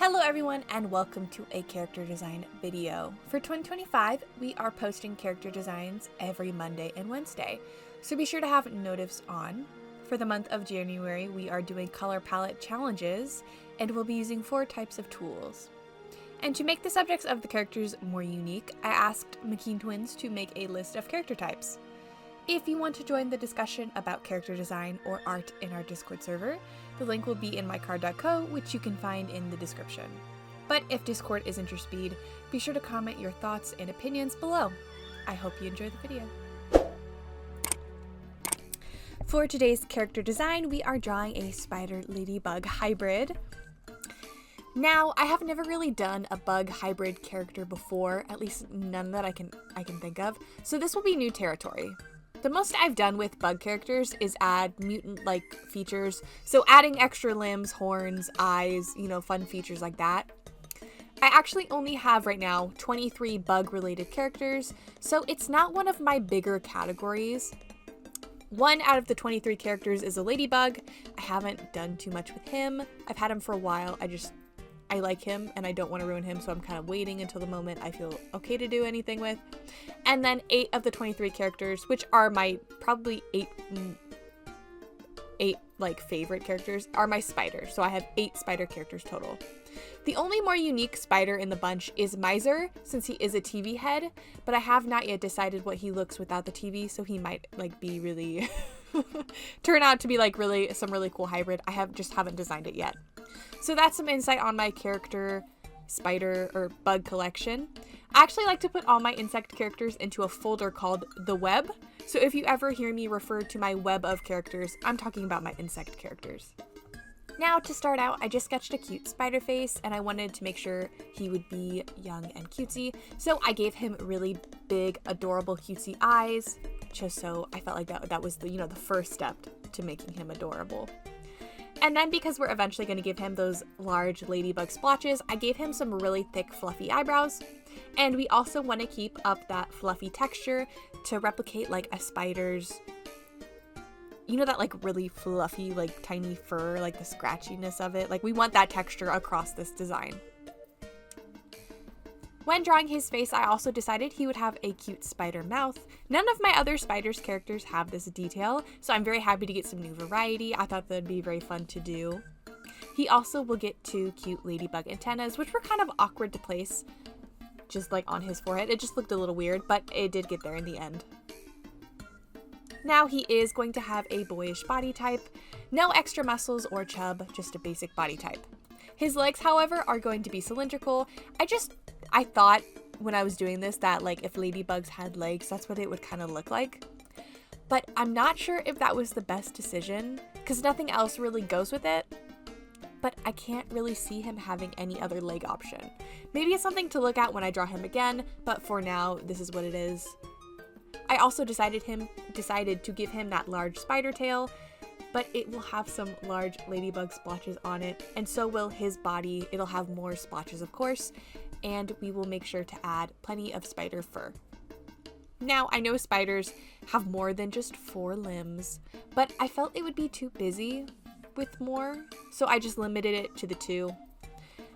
Hello everyone and welcome to a character design video. For 2025, we are posting character designs every Monday and Wednesday, so be sure to have notifs on. For the month of January, we are doing color palette challenges and we'll be using 4 types of tools. And to make the subjects of the characters more unique, I asked McKean Twins to make a list of character types. If you want to join the discussion about character design or art in our Discord server, the link will be in mycard.co, which you can find in the description. But if Discord isn't your speed, be sure to comment your thoughts and opinions below. I hope you enjoy the video. For today's character design, we are drawing a spider ladybug hybrid. Now, I have never really done a bug hybrid character before, at least none that I can think of, so this will be new territory. The most I've done with bug characters is add mutant-like features, so adding extra limbs, horns, eyes, fun features like that. I actually only have right now 23 bug-related characters, so it's not one of my bigger categories. One out of the 23 characters is a ladybug. I haven't done too much with him. I've had him for a while. I like him and I don't want to ruin him, so I'm kind of waiting until the moment I feel okay to do anything with. And then 8 of the 23 characters, which are my probably 8 favorite characters, are my spiders. So I have 8 spider characters total. The only more unique spider in the bunch is Miser, since he is a TV head, but I have not yet decided what he looks without the TV, so he might be really turn out to be some really cool hybrid. I haven't designed it yet. So that's some insight on my character spider or bug collection. I actually like to put all my insect characters into a folder called The Web. So if you ever hear me refer to my web of characters, I'm talking about my insect characters. Now to start out, I just sketched a cute spider face and I wanted to make sure he would be young and cutesy. So I gave him really big, adorable, cutesy eyes, just so I felt like that was the first step to making him adorable. And then because we're eventually going to give him those large ladybug splotches, I gave him some really thick fluffy eyebrows. And we also want to keep up that fluffy texture to replicate a spider's, that really fluffy, tiny fur, the scratchiness of it. We want that texture across this design. When drawing his face, I also decided he would have a cute spider mouth. None of my other spiders characters have this detail, so I'm very happy to get some new variety. I thought that would be very fun to do. He also will get 2 cute ladybug antennas, which were kind of awkward to place, just on his forehead. It just looked a little weird, but it did get there in the end. Now he is going to have a boyish body type, no extra muscles or chub, just a basic body type. His legs, however, are going to be cylindrical. I thought when I was doing this that if ladybugs had legs, that's what it would kind of look like. But I'm not sure if that was the best decision because nothing else really goes with it. But I can't really see him having any other leg option. Maybe it's something to look at when I draw him again, but for now, this is what it is. I also decided to give him that large spider tail, but it will have some large ladybug splotches on it, and so will his body. It'll have more splotches, of course, and we will make sure to add plenty of spider fur. Now, I know spiders have more than just 4 limbs, but I felt it would be too busy with more, so I just limited it to the 2.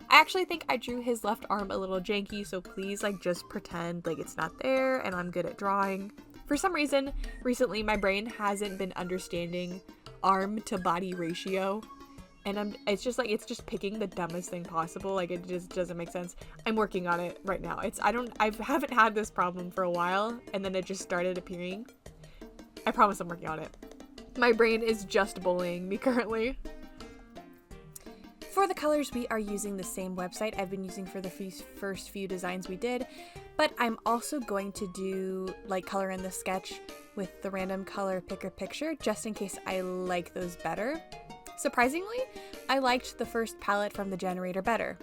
I actually think I drew his left arm a little janky, so please just pretend it's not there and I'm good at drawing. For some reason, recently my brain hasn't been understanding arm to body ratio, and it's just picking the dumbest thing possible. It just doesn't make sense. I'm working on it right now. I haven't had this problem for a while, and then it just started appearing. I promise I'm working on it. My brain is just bullying me currently. For the colors, we are using the same website I've been using for the first few designs we did, but I'm also going to do color in the sketch with the random color picker picture just in case I like those better. Surprisingly, I liked the first palette from the generator better.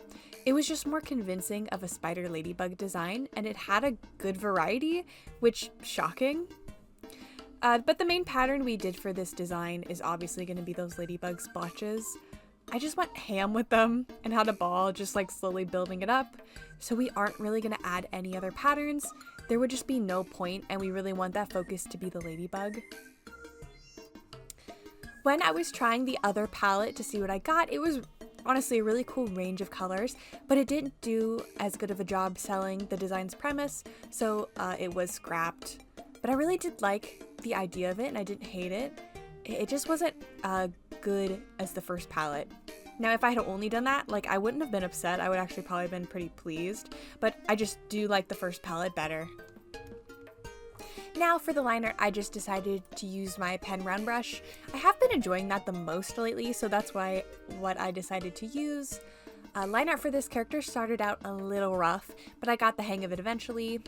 It was just more convincing of a spider ladybug design, and it had a good variety, which shocking. But the main pattern we did for this design is obviously going to be those ladybug splotches. I just went ham with them and had a ball just slowly building it up. So we aren't really going to add any other patterns. There would just be no point, and we really want that focus to be the ladybug. When I was trying the other palette to see what I got, it was Honestly, a really cool range of colors, but it didn't do as good of a job selling the design's premise, so it was scrapped. But I really did like the idea of it, and I didn't hate it. It just wasn't good as the first palette. Now, if I had only done that, like, I wouldn't have been upset. I would actually probably been pretty pleased, but I just do like the first palette better. Now for the line art, I just decided to use my pen round brush. I have been enjoying that the most lately, so that's what I decided to use. Line art for this character started out a little rough, but I got the hang of it eventually.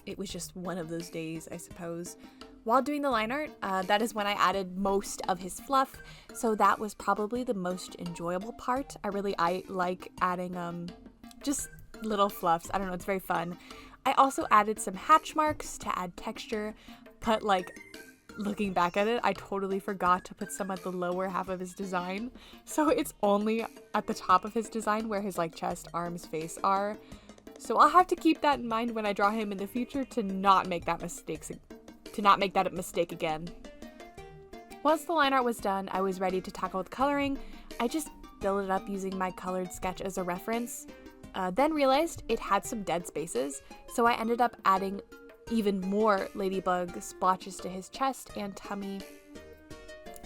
It was just one of those days, I suppose. While doing the line art, that is when I added most of his fluff, so that was probably the most enjoyable part. I like adding just little fluffs. I don't know, it's very fun. I also added some hatch marks to add texture, but like looking back at it, I totally forgot to put some at the lower half of his design. So it's only at the top of his design where his like chest, arms, face are. So I'll have to keep that in mind when I draw him in the future to not make that mistake again. Once the line art was done, I was ready to tackle the coloring. I just filled it up using my colored sketch as a reference. Then realized it had some dead spaces, so I ended up adding even more Ladybug splotches to his chest and tummy.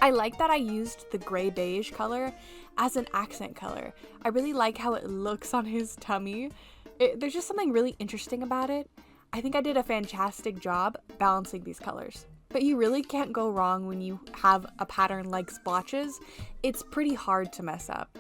I like that I used the gray beige color as an accent color. I really like how it looks on his tummy. There's just something really interesting about it. I think I did a fantastic job balancing these colors. But you really can't go wrong when you have a pattern like splotches. It's pretty hard to mess up.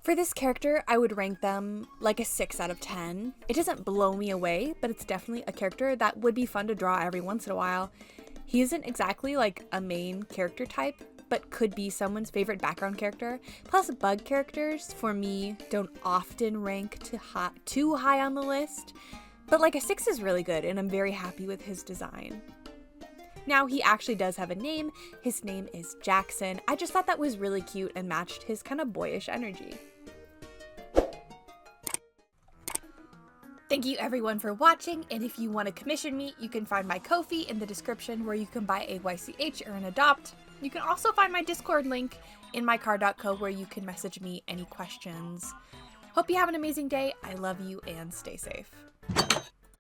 For this character, I would rank them like a 6 out of 10. It doesn't blow me away, but it's definitely a character that would be fun to draw every once in a while. He isn't exactly like a main character type, but could be someone's favorite background character. Plus, bug characters, for me, don't often rank too high on the list. But like a 6 is really good, and I'm very happy with his design. Now, he actually does have a name. His name is Jackson. I just thought that was really cute and matched his kind of boyish energy. Thank you everyone for watching, and if you want to commission me, you can find my Ko-fi in the description where you can buy a YCH or an Adopt. You can also find my Discord link in my car.co where you can message me any questions. Hope you have an amazing day. I love you and stay safe.